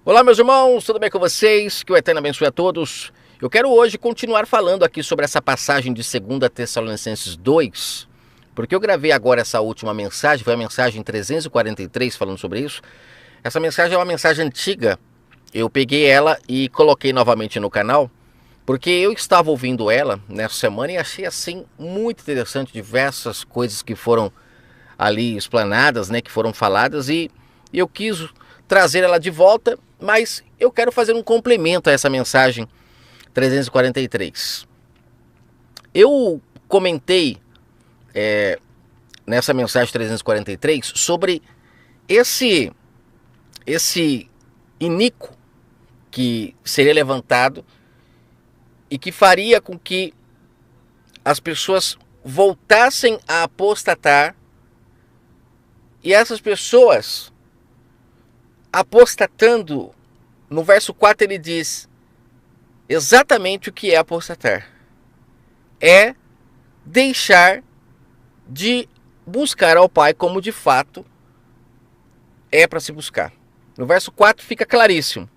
Olá, meus irmãos, tudo bem com vocês? Que o Eterno abençoe a todos. Eu quero hoje continuar falando aqui sobre essa passagem de 2 Tessalonicenses 2, porque eu gravei agora essa última mensagem, foi a mensagem 343 falando sobre isso. Essa mensagem é uma mensagem antiga, eu peguei ela e coloquei novamente no canal, porque eu estava ouvindo ela nessa semana e achei assim muito interessante diversas coisas que foram ali explanadas, que foram faladas, e eu quis trazer ela de volta, mas eu quero fazer um complemento a essa mensagem 343. Eu comentei nessa mensagem 343 sobre esse iníquo que seria levantado e que faria com que as pessoas voltassem a apostatar, e essas pessoas apostatando, no verso 4 ele diz exatamente o que é apostatar. É deixar de buscar ao Pai como de fato é para se buscar. No verso 4 fica claríssimo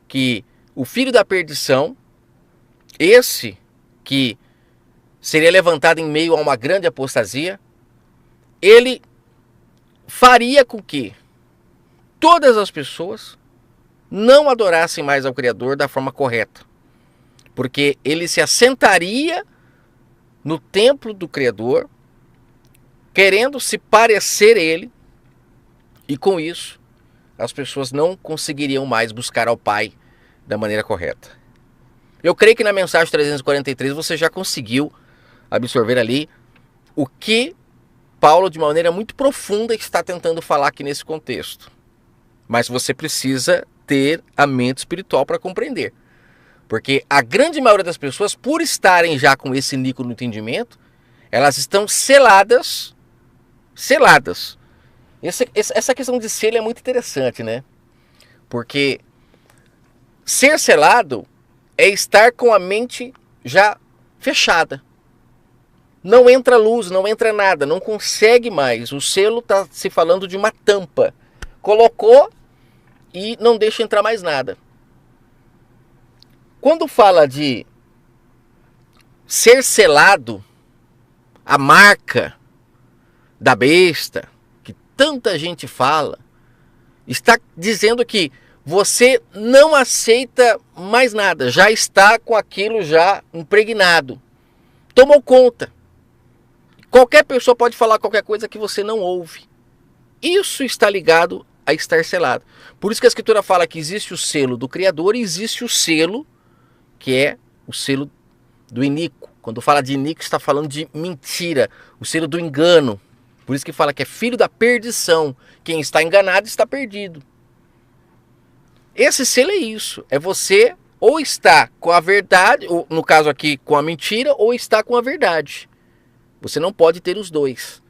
que o filho da perdição, esse que seria levantado em meio a uma grande apostasia, ele faria com que todas as pessoas não adorassem mais ao Criador da forma correta, porque ele se assentaria no templo do Criador, querendo se parecer ele, e com isso as pessoas não conseguiriam mais buscar ao Pai da maneira correta. Eu creio que na mensagem 343 você já conseguiu absorver ali o que Paulo, de maneira muito profunda, está tentando falar aqui nesse contexto. Mas você precisa ter a mente espiritual para compreender. Porque a grande maioria das pessoas, por estarem já com esse níquel no entendimento, elas estão seladas. Essa questão de selo é muito interessante, né? Porque ser selado é estar com a mente já fechada. Não entra luz, não entra nada, não consegue mais. O selo está se falando de uma tampa. Colocou e não deixa entrar mais nada. Quando fala de ser selado, a marca da besta, que tanta gente fala, está dizendo que você não aceita mais nada, já está com aquilo já impregnado, tomou conta. Qualquer pessoa pode falar qualquer coisa que você não ouve. Isso está ligado a estar selado. Por isso que a Escritura fala que existe o selo do Criador e existe o selo que é o selo do iníquo. Quando fala de iníquo, está falando de mentira, o selo do engano. Por isso que fala que é filho da perdição. Quem está enganado está perdido. Esse selo é isso. É você ou está com a verdade, ou no caso aqui com a mentira, ou está com a verdade. Você não pode ter os dois.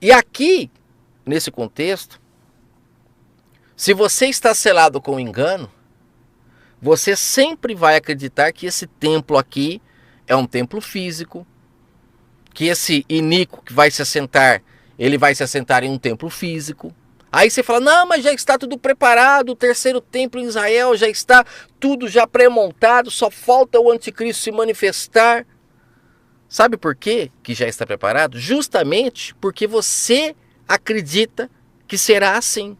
E aqui, nesse contexto, se você está selado com o engano, você sempre vai acreditar que esse templo aqui é um templo físico, que esse iníquo que vai se assentar, ele vai se assentar em um templo físico. Aí você fala, não, mas já está tudo preparado, o terceiro templo em Israel já está tudo já pré-montado, só falta o anticristo se manifestar. Sabe por quê que já está preparado? Justamente porque você acredita que será assim.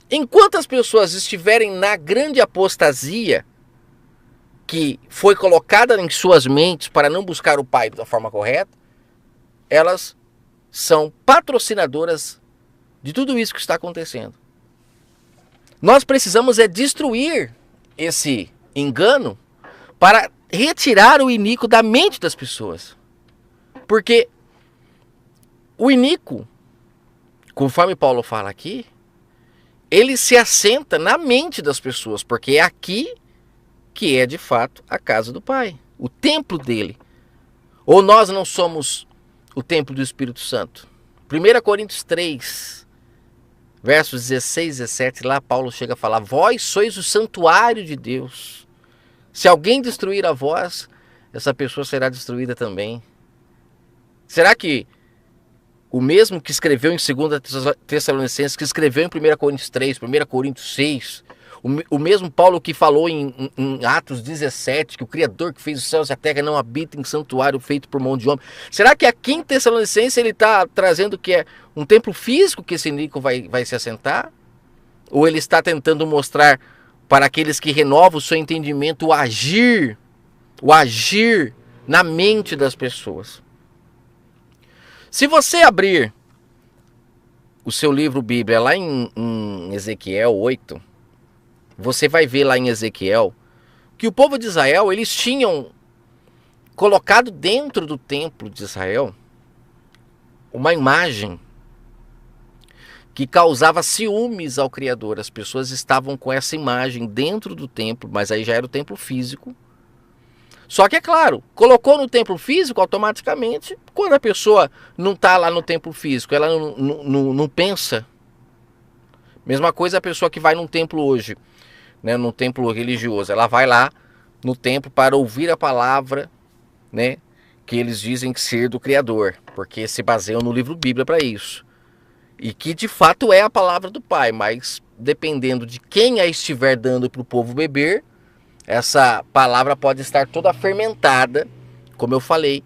Enquanto as pessoas estiverem na grande apostasia que foi colocada em suas mentes para não buscar o Pai da forma correta, elas são patrocinadoras de tudo isso que está acontecendo. Nós precisamos destruir esse engano para retirar o iníquo da mente das pessoas. Porque o iníquo, conforme Paulo fala aqui, ele se assenta na mente das pessoas, porque é aqui que é de fato a casa do Pai, o templo dele. Ou nós não somos o templo do Espírito Santo? 1 Coríntios 3, versos 16 e 17, lá Paulo chega a falar, vós sois o santuário de Deus. Se alguém destruir a voz, essa pessoa será destruída também. Será que o mesmo que escreveu em 2 Tessalonicenses, que escreveu em 1 Coríntios 3, 1 Coríntios 6, O mesmo Paulo que falou em Atos 17, que o Criador que fez os céus e a terra não habita em santuário feito por mão de homem. Será que aqui em Tessalonicenses ele está trazendo que é um templo físico que esse Nico vai se assentar? Ou ele está tentando mostrar para aqueles que renovam o seu entendimento o agir na mente das pessoas? Se você abrir o seu livro Bíblia lá em Ezequiel 8, você vai ver lá em Ezequiel que o povo de Israel, eles tinham colocado dentro do templo de Israel uma imagem que causava ciúmes ao Criador. As pessoas estavam com essa imagem dentro do templo, mas aí já era o templo físico. Só que é claro, colocou no templo físico, automaticamente, quando a pessoa não está lá no templo físico, ela não pensa. Mesma coisa a pessoa que vai num templo hoje, né, num templo religioso, ela vai lá no templo para ouvir a palavra, né, que eles dizem ser do Criador, porque se baseiam no livro Bíblia para isso. E que de fato é a palavra do Pai, mas dependendo de quem a estiver dando para o povo beber, essa palavra pode estar toda fermentada, como eu falei,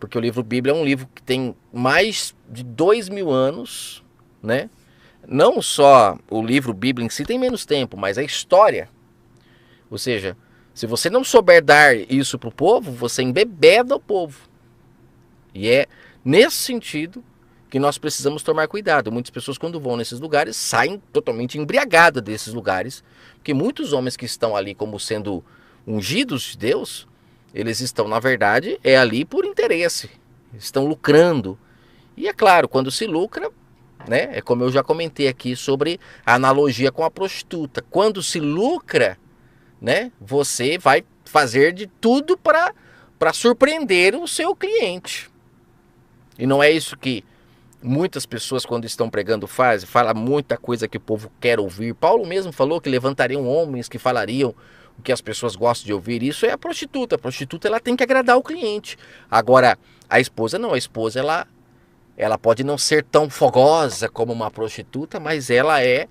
porque o livro Bíblia é um livro que tem mais de 2000 anos, né? Não só o livro Bíblia em si tem menos tempo, mas a história. Ou seja, se você não souber dar isso para o povo, você embebeda o povo. E é nesse sentido que nós precisamos tomar cuidado. Muitas pessoas, quando vão nesses lugares, saem totalmente embriagadas desses lugares, porque muitos homens que estão ali como sendo ungidos de Deus, eles estão, na verdade, ali por interesse, estão lucrando. E é claro, quando se lucra, né, é como eu já comentei aqui sobre a analogia com a prostituta. Quando se lucra, né, você vai fazer de tudo para surpreender o seu cliente. E não é isso que muitas pessoas, quando estão pregando, fala muita coisa que o povo quer ouvir. Paulo mesmo falou que levantariam homens que falariam o que as pessoas gostam de ouvir. Isso é a prostituta. A prostituta, ela tem que agradar o cliente. Agora, a esposa não. A esposa, ela pode não ser tão fogosa como uma prostituta, mas ela é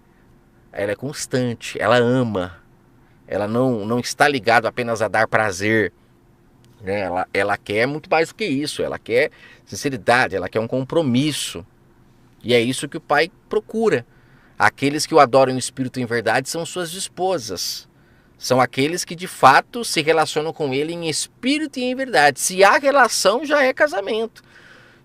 constante. Ela ama. Ela não está ligada apenas a dar prazer. Ela quer muito mais do que isso. Ela quer sinceridade, ela quer um compromisso. E é isso que o Pai procura. Aqueles que o adoram em espírito e em verdade são suas esposas. São aqueles que de fato se relacionam com ele em espírito e em verdade. Se há relação, já é casamento.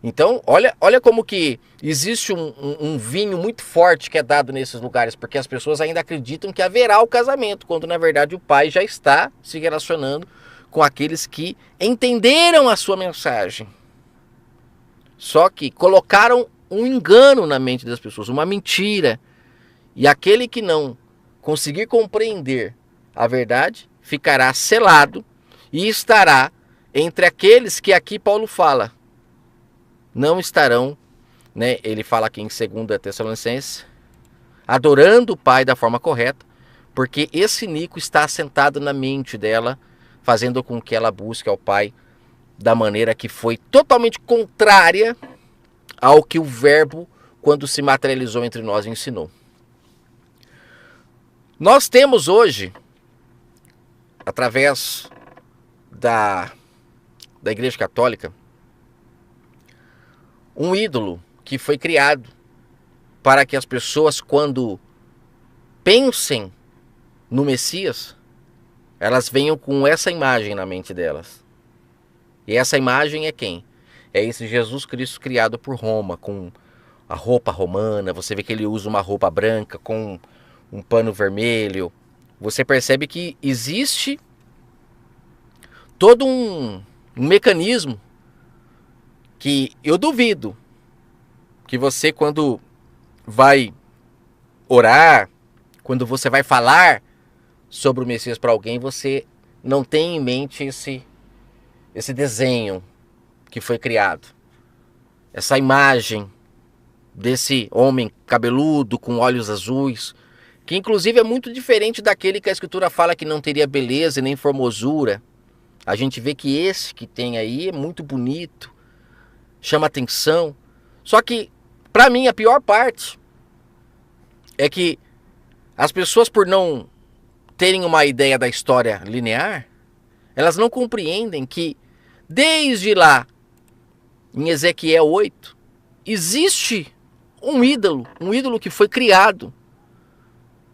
Então, olha como que existe um vinho muito forte que é dado nesses lugares, porque as pessoas ainda acreditam que haverá o casamento, quando na verdade o Pai já está se relacionando com aqueles que entenderam a sua mensagem. Só que colocaram um engano na mente das pessoas, uma mentira. E aquele que não conseguir compreender a verdade, ficará selado e estará entre aqueles que aqui Paulo fala. Não estarão, né? Ele fala aqui em 2 Tessalonicenses, adorando o Pai da forma correta, porque esse Nico está assentado na mente dela, fazendo com que ela busque ao Pai da maneira que foi totalmente contrária ao que o Verbo, quando se materializou entre nós, ensinou. Nós temos hoje, através da Igreja Católica, um ídolo que foi criado para que as pessoas, quando pensem no Messias, elas venham com essa imagem na mente delas. E essa imagem é quem? É esse Jesus Cristo criado por Roma, com a roupa romana. Você vê que ele usa uma roupa branca com um pano vermelho. Você percebe que existe todo um mecanismo que eu duvido que você, quando vai orar, quando você vai falar sobre o Messias para alguém, você não tem em mente esse desenho que foi criado. Essa imagem desse homem cabeludo com olhos azuis, que inclusive é muito diferente daquele que a Escritura fala que não teria beleza e nem formosura. A gente vê que esse que tem aí é muito bonito, chama atenção. Só que, para mim, a pior parte é que as pessoas, por não terem uma ideia da história linear, elas não compreendem que desde lá, em Ezequiel 8, existe um ídolo que foi criado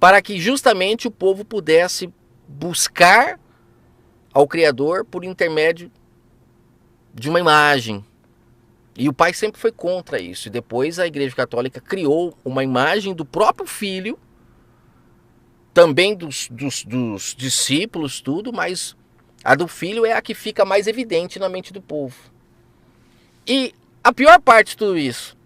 para que justamente o povo pudesse buscar ao Criador por intermédio de uma imagem. E o pai sempre foi contra isso. E depois a Igreja Católica criou uma imagem do próprio filho, também dos discípulos, tudo, mas a do filho é a que fica mais evidente na mente do povo. E a pior parte de tudo isso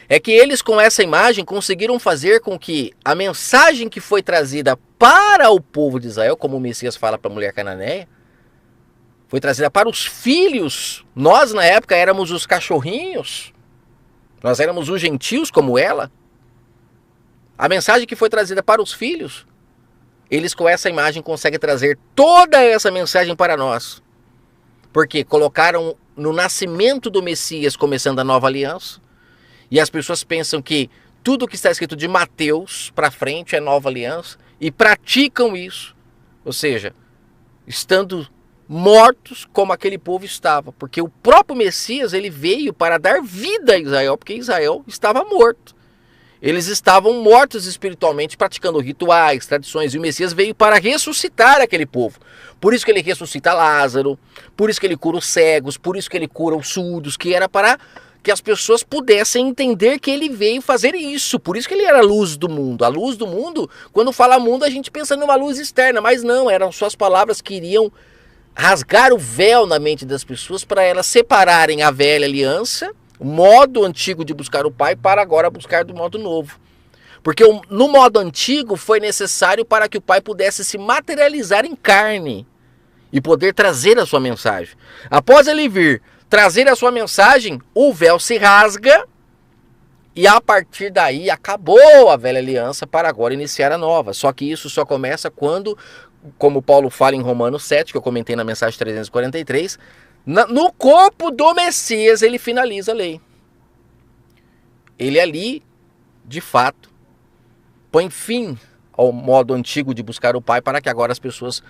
é que eles, com essa imagem, conseguiram fazer com que a mensagem que foi trazida para o povo de Israel, como o Messias fala para a mulher cananeia, foi trazida para os filhos. Nós, na época, éramos os cachorrinhos. Nós éramos os gentios como ela. A mensagem que foi trazida para os filhos, eles com essa imagem conseguem trazer toda essa mensagem para nós. Porque colocaram no nascimento do Messias, começando a nova aliança. E as pessoas pensam que tudo que está escrito de Mateus para frente é nova aliança. E praticam isso. Ou seja, estando mortos como aquele povo estava. Porque o próprio Messias, ele veio para dar vida a Israel, porque Israel estava morto. Eles estavam mortos espiritualmente, praticando rituais, tradições, e o Messias veio para ressuscitar aquele povo. Por isso que ele ressuscita Lázaro, por isso que ele cura os cegos, por isso que ele cura os surdos, que era para que as pessoas pudessem entender que ele veio fazer isso. Por isso que ele era a luz do mundo. A luz do mundo, quando fala mundo, a gente pensa numa luz externa, mas não, eram suas palavras que iriam rasgar o véu na mente das pessoas para elas separarem a velha aliança, o modo antigo de buscar o Pai, para agora buscar do modo novo. Porque no modo antigo foi necessário para que o Pai pudesse se materializar em carne e poder trazer a sua mensagem. Após ele vir trazer a sua mensagem, o véu se rasga e a partir daí acabou a velha aliança para agora iniciar a nova. Só que isso só começa quando, como Paulo fala em Romanos 7, que eu comentei na mensagem 343, no corpo do Messias ele finaliza a lei. Ele ali, de fato, põe fim ao modo antigo de buscar o Pai para que agora as pessoas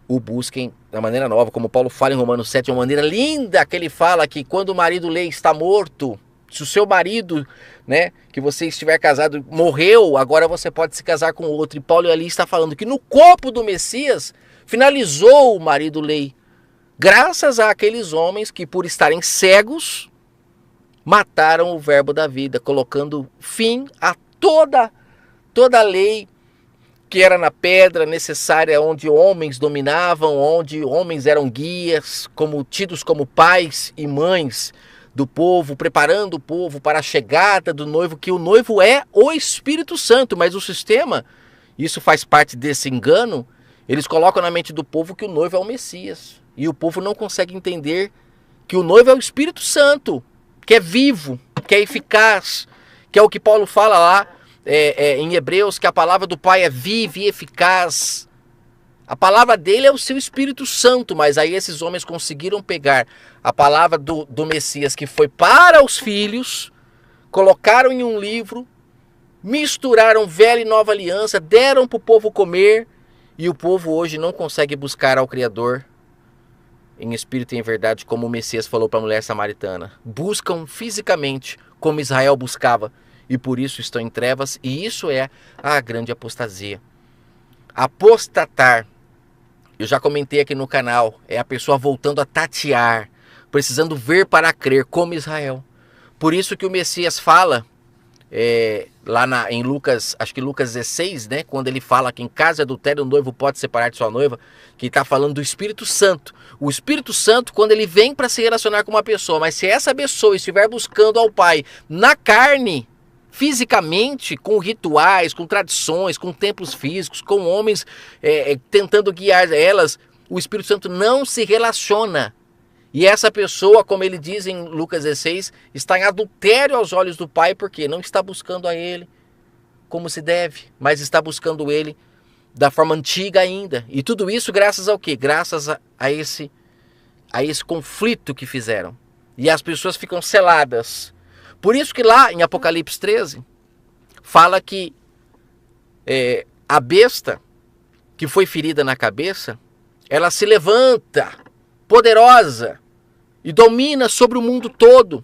o busquem da maneira nova. Como Paulo fala em Romanos 7, de uma maneira linda, que ele fala que quando o marido lei está morto, se o seu marido, né, que você estiver casado, morreu, agora você pode se casar com outro. E Paulo ali está falando que no corpo do Messias finalizou o marido lei. Graças àqueles homens que, por estarem cegos, mataram o verbo da vida, colocando fim a toda a lei que era na pedra necessária, onde homens dominavam, onde homens eram guias, tidos como pais e mães do povo, preparando o povo para a chegada do noivo, que o noivo é o Espírito Santo, mas o sistema, isso faz parte desse engano, eles colocam na mente do povo que o noivo é o Messias. E o povo não consegue entender que o noivo é o Espírito Santo, que é vivo, que é eficaz, que é o que Paulo fala lá em Hebreus, que a palavra do Pai é viva e eficaz. A palavra dele é o seu Espírito Santo, mas aí esses homens conseguiram pegar a palavra do Messias, que foi para os filhos, colocaram em um livro, misturaram velha e nova aliança, deram para o povo comer, e o povo hoje não consegue buscar ao Criador em espírito e em verdade, como o Messias falou para a mulher samaritana. Buscam fisicamente como Israel buscava, e por isso estão em trevas, e isso é a grande apostasia. Apostatar, eu já comentei aqui no canal, é a pessoa voltando a tatear, precisando ver para crer como Israel. Por isso que o Messias fala, lá em Lucas, acho que Lucas 16, né, quando ele fala que em caso de adultério o noivo pode separar de sua noiva, que está falando do Espírito Santo. O Espírito Santo, quando ele vem para se relacionar com uma pessoa, mas se essa pessoa estiver buscando ao Pai na carne, fisicamente, com rituais, com tradições, com templos físicos, com homens tentando guiar elas, o Espírito Santo não se relaciona. E essa pessoa, como ele diz em Lucas 16, está em adultério aos olhos do Pai, porque não está buscando a Ele como se deve, mas está buscando Ele da forma antiga ainda. E tudo isso graças ao quê? Graças a esse conflito que fizeram. E as pessoas ficam seladas. Por isso que lá em Apocalipse 13, fala que a besta que foi ferida na cabeça, ela se levanta, poderosa, e domina sobre o mundo todo,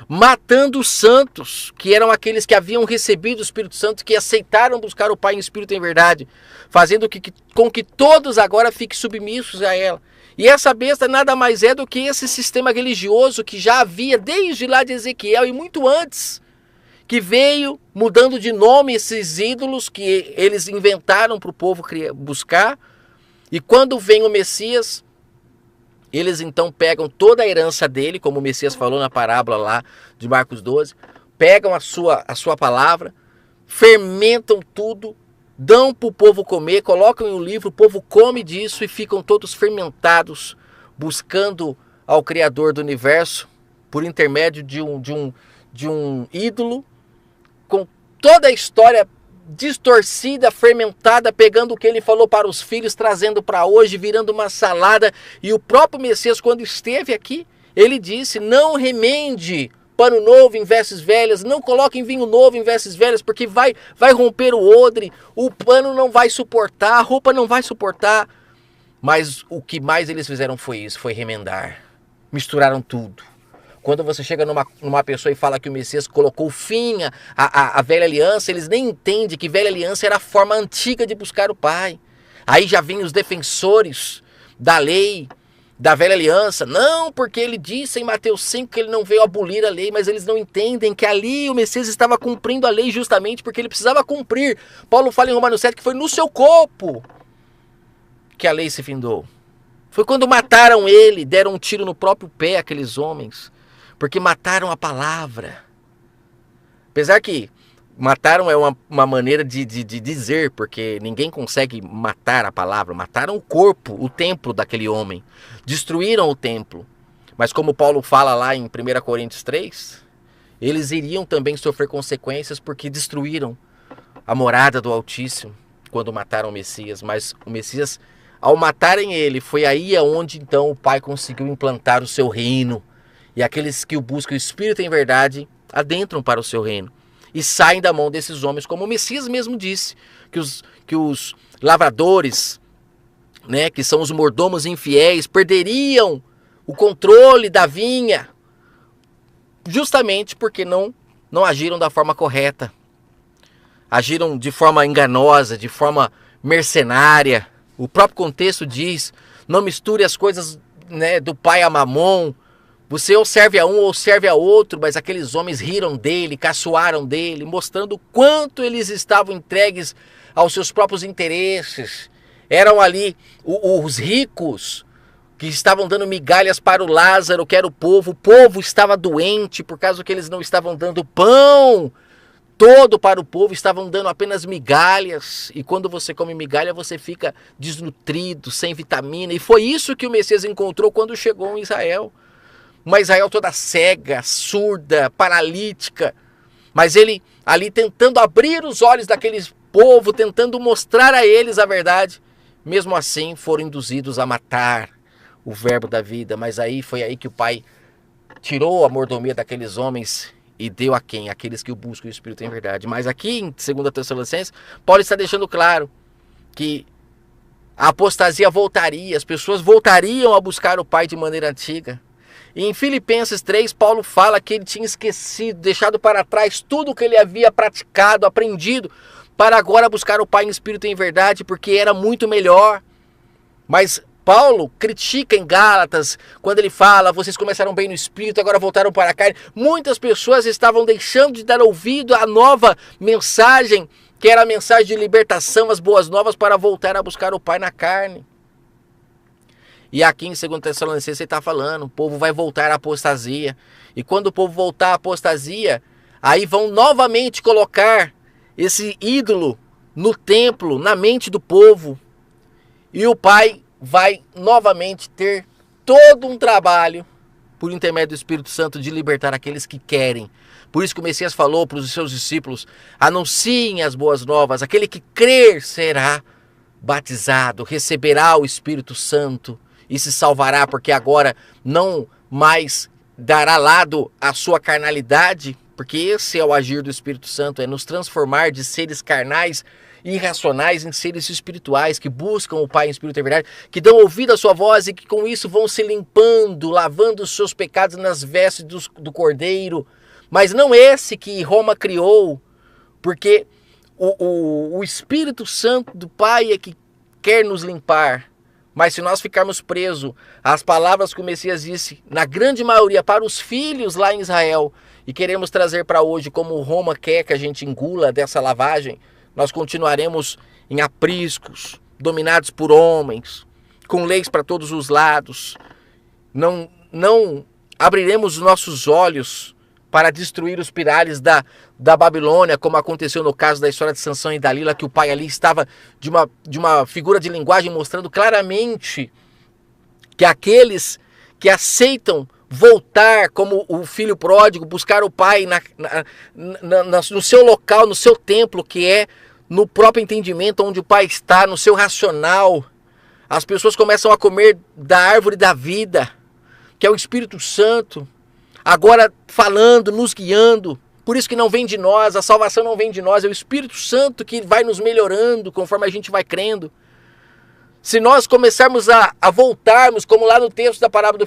matando os santos, que eram aqueles que haviam recebido o Espírito Santo, que aceitaram buscar o Pai em Espírito e em verdade, fazendo com que todos agora fiquem submissos a ela. E essa besta nada mais é do que esse sistema religioso que já havia desde lá de Ezequiel e muito antes, que veio mudando de nome esses ídolos que eles inventaram para o povo buscar. E quando vem o Messias, eles então pegam toda a herança dele, como o Messias falou na parábola lá de Marcos 12, pegam a sua palavra, fermentam tudo, dão para o povo comer, colocam em um livro, o povo come disso e ficam todos fermentados, buscando ao Criador do universo, por intermédio de um ídolo, com toda a história distorcida, fermentada, pegando o que ele falou para os filhos, trazendo para hoje, virando uma salada. E o próprio Messias, quando esteve aqui, ele disse: não remende pano novo em vestes velhas, não coloquem vinho novo em vestes velhas, porque vai romper o odre, o pano não vai suportar, a roupa não vai suportar. Mas o que mais eles fizeram foi isso, foi remendar. Misturaram tudo. Quando você chega numa pessoa e fala que o Messias colocou fim à velha aliança, eles nem entendem que velha aliança era a forma antiga de buscar o Pai. Aí já vêm os defensores da lei, da velha aliança. Não, porque ele disse em Mateus 5 que ele não veio abolir a lei, mas eles não entendem que ali o Messias estava cumprindo a lei justamente porque ele precisava cumprir. Paulo fala em Romanos 7 que foi no seu corpo que a lei se findou. Foi quando mataram ele, deram um tiro no próprio pé aqueles homens. Porque mataram a palavra. Apesar que mataram é uma maneira de dizer, porque ninguém consegue matar a palavra. Mataram o corpo, o templo daquele homem. Destruíram o templo. Mas como Paulo fala lá em 1 Coríntios 3, eles iriam também sofrer consequências porque destruíram a morada do Altíssimo quando mataram o Messias. Mas o Messias, ao matarem ele, foi aí onde então o Pai conseguiu implantar o seu reino. E aqueles que o buscam o Espírito em verdade adentram para o seu reino. E saem da mão desses homens, como o Messias mesmo disse, que os lavradores, né, que são os mordomos infiéis, perderiam o controle da vinha, justamente porque não agiram da forma correta. Agiram de forma enganosa, de forma mercenária. O próprio contexto diz: não misture as coisas, né, do pai a mamon. Você ou serve a um ou serve a outro, mas aqueles homens riram dele, caçoaram dele, mostrando o quanto eles estavam entregues aos seus próprios interesses. Eram ali os ricos que estavam dando migalhas para o Lázaro, que era o povo estava doente por causa que eles não estavam dando pão todo para o povo, estavam dando apenas migalhas. E quando você come migalha, você fica desnutrido, sem vitamina. E foi isso que o Messias encontrou quando chegou em Israel. Uma Israel toda cega, surda, paralítica, mas ele ali tentando abrir os olhos daquele povo, tentando mostrar a eles a verdade. Mesmo assim foram induzidos a matar o verbo da vida, mas foi aí que o Pai tirou a mordomia daqueles homens e deu a quem? Aqueles que o buscam o Espírito em verdade. Mas aqui em 2 Tessalonicenses, Paulo está deixando claro que a apostasia voltaria, as pessoas voltariam a buscar o Pai de maneira antiga. E em Filipenses 3, Paulo fala que ele tinha esquecido, deixado para trás tudo o que ele havia praticado, aprendido, para agora buscar o Pai em Espírito e em verdade, porque era muito melhor. Mas Paulo critica em Gálatas, quando ele fala: vocês começaram bem no Espírito, agora voltaram para a carne. Muitas pessoas estavam deixando de dar ouvido à nova mensagem, que era a mensagem de libertação, as boas novas, para voltar a buscar o Pai na carne. E aqui em 2 Tessalonicenses ele está falando, o povo vai voltar à apostasia. E quando o povo voltar à apostasia, aí vão novamente colocar esse ídolo no templo, na mente do povo. E o Pai vai novamente ter todo um trabalho, por intermédio do Espírito Santo, de libertar aqueles que querem. Por isso que o Messias falou para os seus discípulos: anunciem as boas novas, aquele que crer será batizado, receberá o Espírito Santo e se salvará, porque agora não mais dará lado à sua carnalidade, porque esse é o agir do Espírito Santo, é nos transformar de seres carnais e irracionais em seres espirituais, que buscam o Pai em espírito e verdade, que dão ouvido à sua voz e que com isso vão se limpando, lavando os seus pecados nas vestes do Cordeiro. Mas não esse que Roma criou, porque o Espírito Santo do Pai é que quer nos limpar. Mas se nós ficarmos presos às palavras que o Messias disse, na grande maioria, para os filhos lá em Israel, e queremos trazer para hoje como Roma quer que a gente engula dessa lavagem, nós continuaremos em apriscos, dominados por homens, com leis para todos os lados. Não abriremos os nossos olhos para destruir os pilares da Babilônia, como aconteceu no caso da história de Sansão e Dalila, que o pai ali estava de uma figura de linguagem mostrando claramente que aqueles que aceitam voltar como o filho pródigo, buscar o pai no seu local, no seu templo, que é no próprio entendimento onde o pai está, no seu racional, as pessoas começam a comer da árvore da vida, que é o Espírito Santo, agora falando, nos guiando. Por isso que não vem de nós, a salvação não vem de nós, é o Espírito Santo que vai nos melhorando conforme a gente vai crendo. Se nós começarmos a voltarmos, como lá no texto da parábola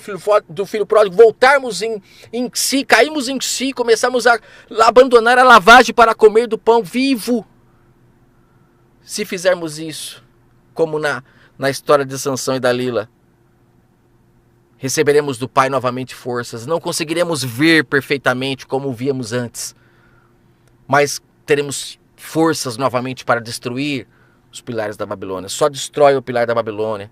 do filho pródigo, voltarmos em si, caímos em si, começarmos a abandonar a lavagem para comer do pão vivo. Se fizermos isso, como na história de Sansão e Dalila, receberemos do Pai novamente forças. Não conseguiremos ver perfeitamente como víamos antes, mas teremos forças novamente para destruir os pilares da Babilônia. Só destrói o pilar da Babilônia,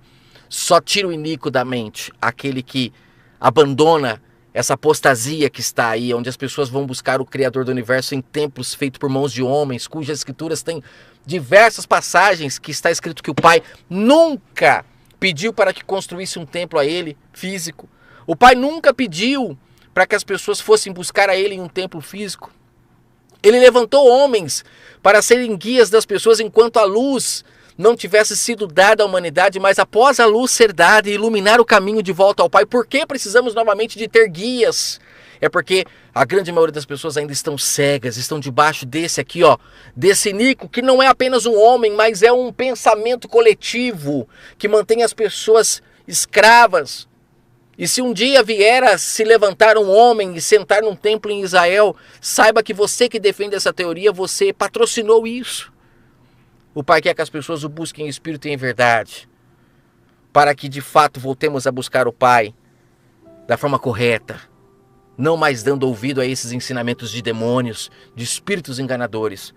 só tira o iníquo da mente, aquele que abandona essa apostasia que está aí, onde as pessoas vão buscar o Criador do Universo em templos feitos por mãos de homens, cujas escrituras têm diversas passagens que está escrito que o Pai nunca pediu para que construísse um templo a ele, físico. O Pai nunca pediu para que as pessoas fossem buscar a ele em um templo físico. Ele levantou homens para serem guias das pessoas enquanto a luz não tivesse sido dada à humanidade, mas após a luz ser dada e iluminar o caminho de volta ao Pai. Por que precisamos novamente de ter guias? É porque a grande maioria das pessoas ainda estão cegas, estão debaixo desse iníquo, que não é apenas um homem, mas é um pensamento coletivo que mantém as pessoas escravas. E se um dia vier a se levantar um homem e sentar num templo em Israel, saiba que você que defende essa teoria, você patrocinou isso. O Pai quer que as pessoas o busquem em espírito e em verdade, para que de fato voltemos a buscar o Pai da forma correta, não mais dando ouvido a esses ensinamentos de demônios, de espíritos enganadores,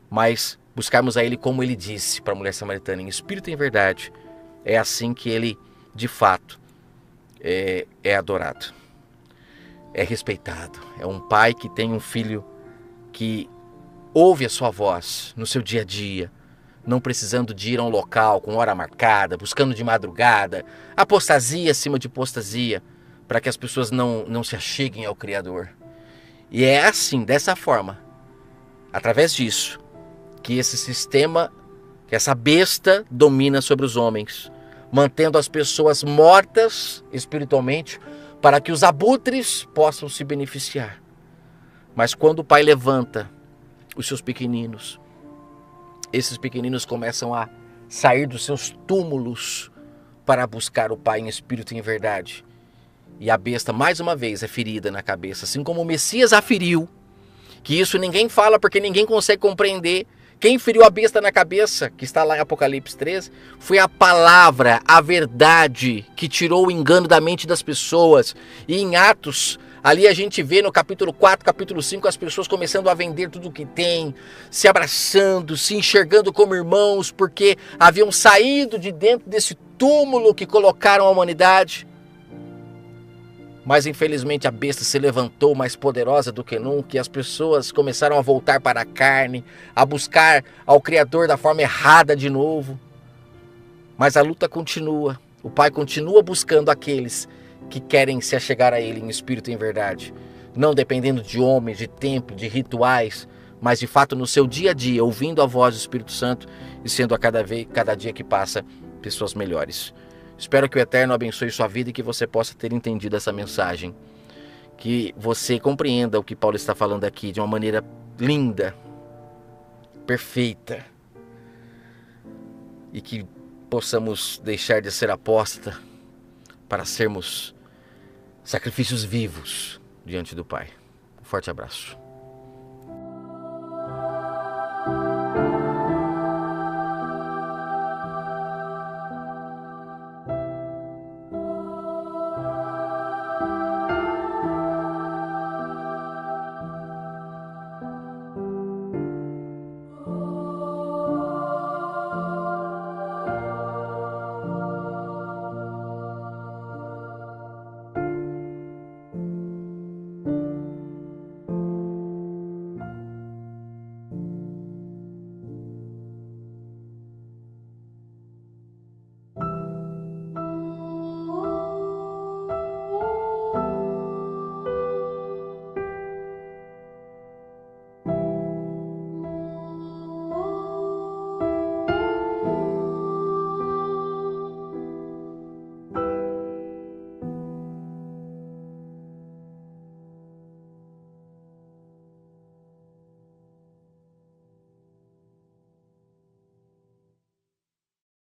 mas buscarmos a Ele como Ele disse para a mulher samaritana, em espírito e em verdade. É assim que Ele, de fato, é adorado, é respeitado. É um pai que tem um filho que ouve a sua voz no seu dia a dia, não precisando de ir a um local com hora marcada, buscando de madrugada, apostasia acima de apostasia, para que as pessoas não se acheguem ao Criador. E é assim, dessa forma, através disso, que esse sistema, que essa besta domina sobre os homens, mantendo as pessoas mortas espiritualmente, para que os abutres possam se beneficiar. Mas quando o Pai levanta os seus pequeninos, esses pequeninos começam a sair dos seus túmulos para buscar o Pai em espírito e em verdade. E a besta, mais uma vez, é ferida na cabeça, assim como o Messias a feriu, que isso ninguém fala porque ninguém consegue compreender. Quem feriu a besta na cabeça, que está lá em Apocalipse 13, foi a palavra, a verdade, que tirou o engano da mente das pessoas. E em Atos, ali a gente vê no capítulo 4, capítulo 5, as pessoas começando a vender tudo o que tem, se abraçando, se enxergando como irmãos, porque haviam saído de dentro desse túmulo que colocaram a humanidade. Mas infelizmente a besta se levantou mais poderosa do que nunca e as pessoas começaram a voltar para a carne, a buscar ao Criador da forma errada de novo. Mas a luta continua. O Pai continua buscando aqueles que querem se achegar a Ele em espírito e em verdade. Não dependendo de homens, de templo, de rituais, mas de fato no seu dia a dia, ouvindo a voz do Espírito Santo e sendo a cada dia que passa pessoas melhores. Espero que o Eterno abençoe sua vida e que você possa ter entendido essa mensagem. que você compreenda o que Paulo está falando aqui de uma maneira linda, perfeita, e que possamos deixar de ser apóstata para sermos sacrifícios vivos diante do Pai. Um forte abraço.